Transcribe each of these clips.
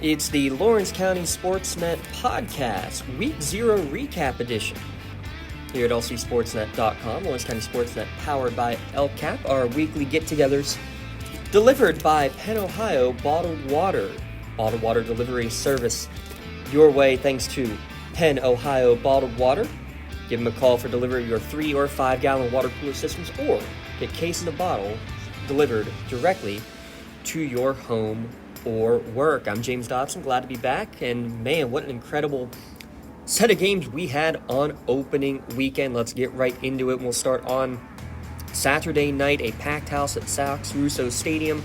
It's the Lawrence County SportsNet podcast, Week 0 Recap Edition. Here at lcsportsnet.com, Lawrence County SportsNet powered by LCAP, our weekly get-togethers delivered by Penn, Ohio Bottled Water delivery service your way thanks to Penn, Ohio Bottled Water. Give them a call for delivery of your 3 or 5 gallon water cooler systems, or get cases of bottle delivered directly to your home or work. I'm James Dodson, glad to be back, and man, what an incredible set of games we had on opening weekend. Let's get right into it. We'll start on Saturday night, a packed house at Sox Russo Stadium,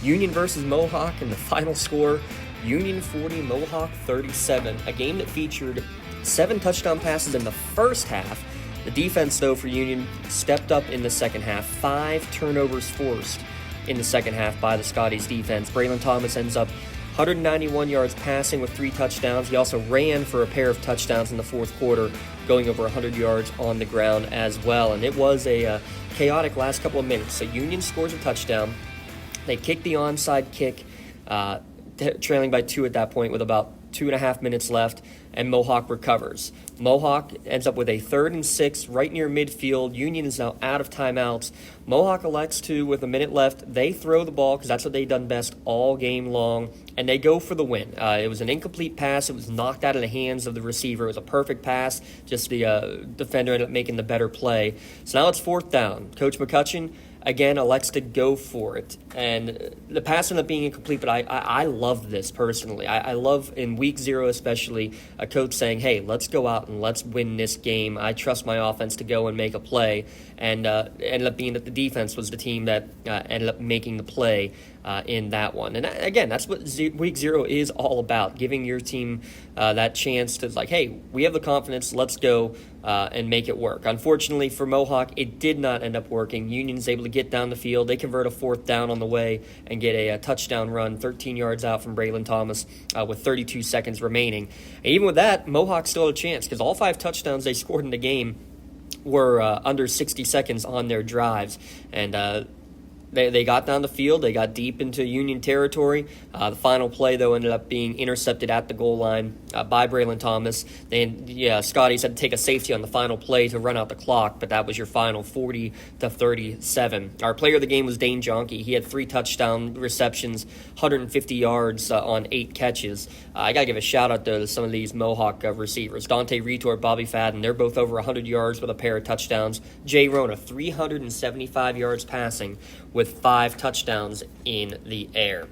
Union versus Mohawk, and the final score, Union 40, Mohawk 37, a game that featured 7 touchdown passes in the first half. The defense, though, for Union stepped up in the second half, 5 turnovers forced in the second half by the Scotties defense. Braylon Thomas ends up 191 yards passing with 3 touchdowns. He also ran for a pair of touchdowns in the fourth quarter, going over 100 yards on the ground as well. And it was a chaotic last couple of minutes. So Union scores a touchdown. They kick the onside kick, trailing by 2 at that point with about 2.5 minutes left, and Mohawk recovers. Mohawk ends up with a 3rd and 6 right near midfield. Union is now out of timeouts. Mohawk elects to, with a minute left, they throw the ball because that's what they've done best all game long, and they go for the win. It was an incomplete pass. It was knocked out of the hands of the receiver. It was a perfect pass. Just the defender ended up making the better play. So now it's 4th down. Coach McCutcheon again elects to go for it, and the pass ended up being incomplete, but I love this personally. I love, in week 0 especially, a coach saying, hey, let's go out and let's win this game. I trust my offense to go and make a play, and ended up being that the defense was the team that ended up making the play in that one. And again, that's what week 0 is all about, giving your team that chance to, like, hey, we have the confidence, let's go and make it work. Unfortunately for Mohawk, it did not end up working. Union's able to get down the field. They convert a 4th down on the way and get a touchdown run 13 yards out from Braylon Thomas with 32 seconds remaining. And even with that, Mohawk still had a chance because all 5 touchdowns they scored in the game were under 60 seconds on their drives. And They got down the field. They got deep into Union territory. The final play, though, ended up being intercepted at the goal line by Braylon Thomas. Scotties had to take a safety on the final play to run out the clock, but that was your final 40-37. Our player of the game was Dane Jonke. He had 3 touchdown receptions, 150 yards on 8 catches. I got to give a shout-out to some of these Mohawk receivers. Dante Retor, Bobby Fadden, they're both over 100 yards with a pair of touchdowns. Jay Rona, 375 yards passing with 5 touchdowns in the air.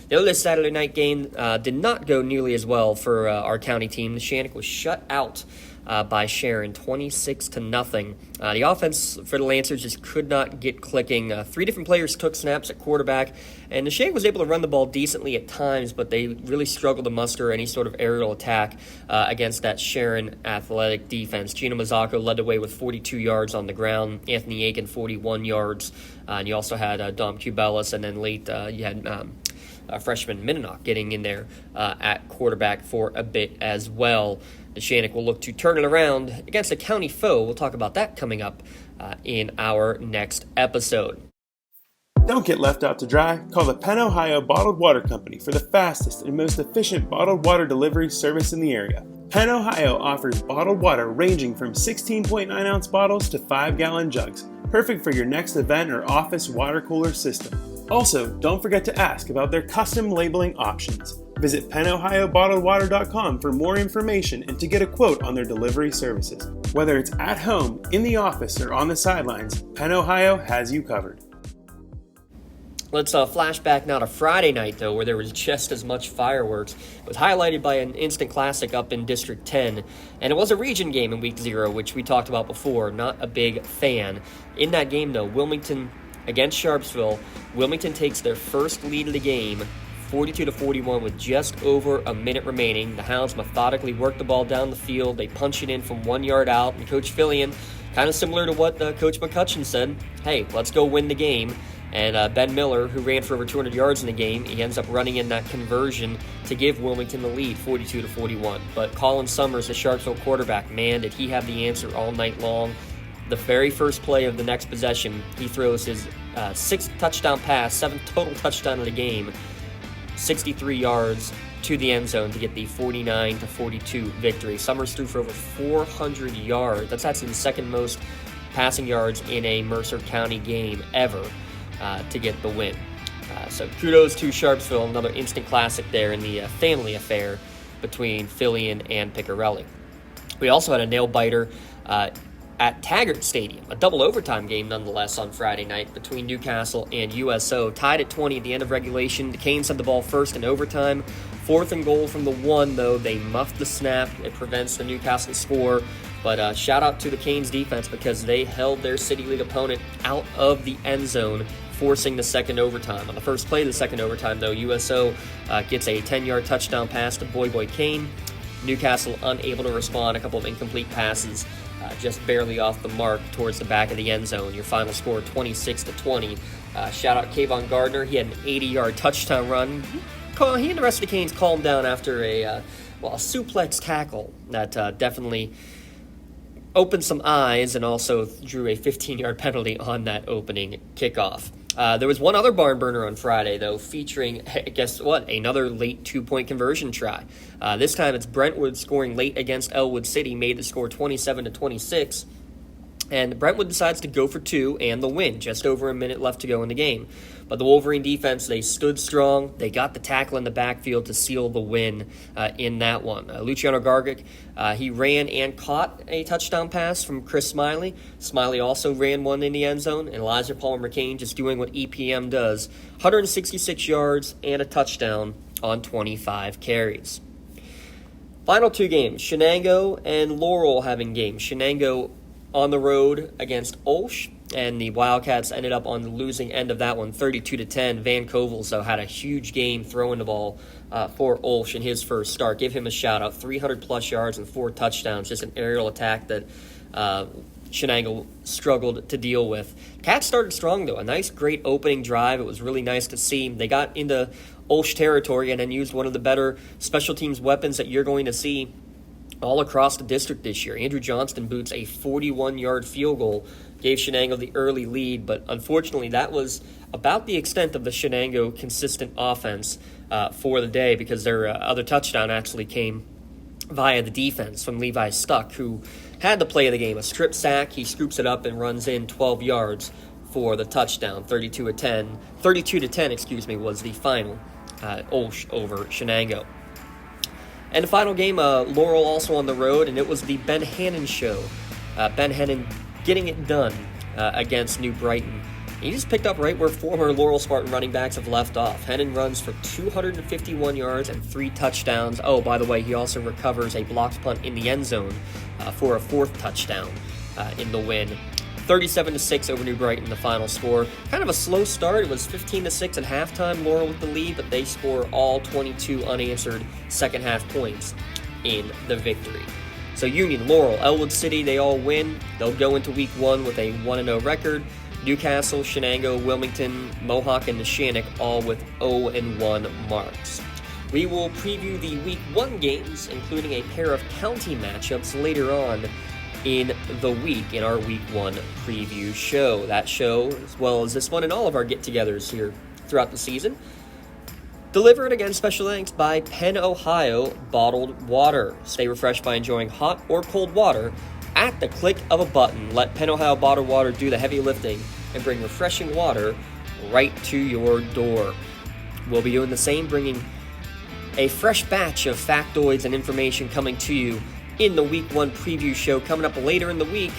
The other Saturday night game did not go nearly as well for our county team. The Shannock was shut out by Sharon, 26-0. The offense for the Lancers just could not get clicking. 3 different players took snaps at quarterback, and the Shannock was able to run the ball decently at times, but they really struggled to muster any sort of aerial attack against that Sharon athletic defense. Gino Mazzocco led the way with 42 yards on the ground. Anthony Aiken, 41 yards. And you also had Dom Cubelis, and then late you had freshman Mininock getting in there at quarterback for a bit as well. The Shannock will look to turn it around against a county foe. We'll talk about that coming up in our next episode. Don't get left out to dry. Call the Penn, Ohio Bottled Water Company for the fastest and most efficient bottled water delivery service in the area. Penn, Ohio offers bottled water ranging from 16.9-ounce bottles to 5-gallon jugs, perfect for your next event or office water cooler system. Also, don't forget to ask about their custom labeling options. Visit PennohioBottledWater.com for more information and to get a quote on their delivery services. Whether it's at home, in the office, or on the sidelines, Penn, Ohio has you covered. Let's flash back now to Friday night, though, where there was just as much fireworks. It was highlighted by an instant classic up in District 10, and it was a region game in Week 0, which we talked about before. Not a big fan. In that game, though, Wilmington against Sharpsville, Wilmington takes their first lead of the game, 42-41, with just over a minute remaining. The Hounds methodically work the ball down the field. They punch it in from 1 yard out, and Coach Fillion, kind of similar to what Coach McCutcheon said, hey, let's go win the game. And Ben Miller, who ran for over 200 yards in the game, he ends up running in that conversion to give Wilmington the lead, 42-41. But Colin Summers, the Sharpsville quarterback, man, did he have the answer all night long. The very first play of the next possession, he throws his 6th touchdown pass, 7th total touchdown of the game, 63 yards to the end zone to get the 49-42 victory. Summers threw for over 400 yards. That's the second most passing yards in a Mercer County game ever to get the win. So kudos to Sharpsville, another instant classic there in the family affair between Fillion and Picarelli. We also had a nail-biter at Taggart Stadium, a double overtime game nonetheless on Friday night between Newcastle and USO. Tied at 20 at the end of regulation. The Canes had the ball first in overtime. 4th and goal from the 1, though. They muffed the snap. It prevents the Newcastle score. But shout out to the Canes defense because they held their City League opponent out of the end zone, forcing the second overtime. On the first play of the second overtime, though, USO gets a 10-yard touchdown pass to Boy Kane. Newcastle unable to respond, a couple of incomplete passes, just barely off the mark towards the back of the end zone. Your final score, 26-20. Shout out Kayvon Gardner. He had an 80-yard touchdown run. He and the rest of the Canes calmed down after a suplex tackle that definitely opened some eyes and also drew a 15-yard penalty on that opening kickoff. There was one other barn burner on Friday, though, featuring, guess what, another late 2-point conversion try. This time it's Brentwood scoring late against Elwood City, made the score 27-26. And Brentwood decides to go for 2 and the win, just over a minute left to go in the game. But the Wolverine defense, they stood strong. They got the tackle in the backfield to seal the win in that one. Luciano Gargic, he ran and caught a touchdown pass from Chris Smiley. Smiley also ran one in the end zone. And Elijah Palmer McCain just doing what EPM does. 166 yards and a touchdown on 25 carries. Final 2 games, Shenango and Laurel having games. Shenango on the road against Olsh, and the Wildcats ended up on the losing end of that one, 32-10. Van Kovels, though, had a huge game throwing the ball for Olsh in his first start. Give him a shout-out. 300-plus yards and 4 touchdowns. Just an aerial attack that Shenango struggled to deal with. Cats started strong, though. A nice, great opening drive. It was really nice to see. They got into Olsh territory and then used one of the better special teams weapons that you're going to see all across the district this year. Andrew Johnston boots a 41-yard field goal, gave Shenango the early lead, but unfortunately that was about the extent of the Shenango consistent offense for the day, because their other touchdown actually came via the defense from Levi Stuck, who had the play of the game, a strip sack. He scoops it up and runs in 12 yards for the touchdown. 32-10, was the final. Olsh over Shenango. And the final game, Laurel also on the road, and it was the Ben Hannon show. Ben Hannon getting it done against New Brighton. He just picked up right where former Laurel Spartan running backs have left off. Hannon runs for 251 yards and 3 touchdowns. Oh, by the way, he also recovers a blocked punt in the end zone for a 4th touchdown in the win. 37-6 over New Brighton, the final score. Kind of a slow start. It was 15-6 at halftime, Laurel with the lead, but they score all 22 unanswered second-half points in the victory. So Union, Laurel, Elwood City, they all win. They'll go into Week 1 with a 1-0 record. Newcastle, Shenango, Wilmington, Mohawk, and Neshannock all with 0-1 marks. We will preview the Week 1 games, including a pair of county matchups later on in the week in our Week 1 preview show. That show, as well as this one and all of our get-togethers here throughout the season, delivered again special thanks by Penn Ohio Bottled Water. Stay refreshed by enjoying hot or cold water at the click of a button. Let Penn Ohio Bottled Water do the heavy lifting and bring refreshing water right to your door. We'll be doing the same, bringing a fresh batch of factoids and information coming to you in the Week 1 preview show coming up later in the week.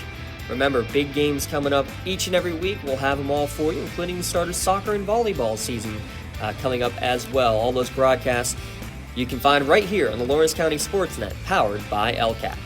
Remember, big games coming up each and every week. We'll have them all for you, including the start of soccer and volleyball season coming up as well. All those broadcasts you can find right here on the Lawrence County SportsNet, powered by LCAP.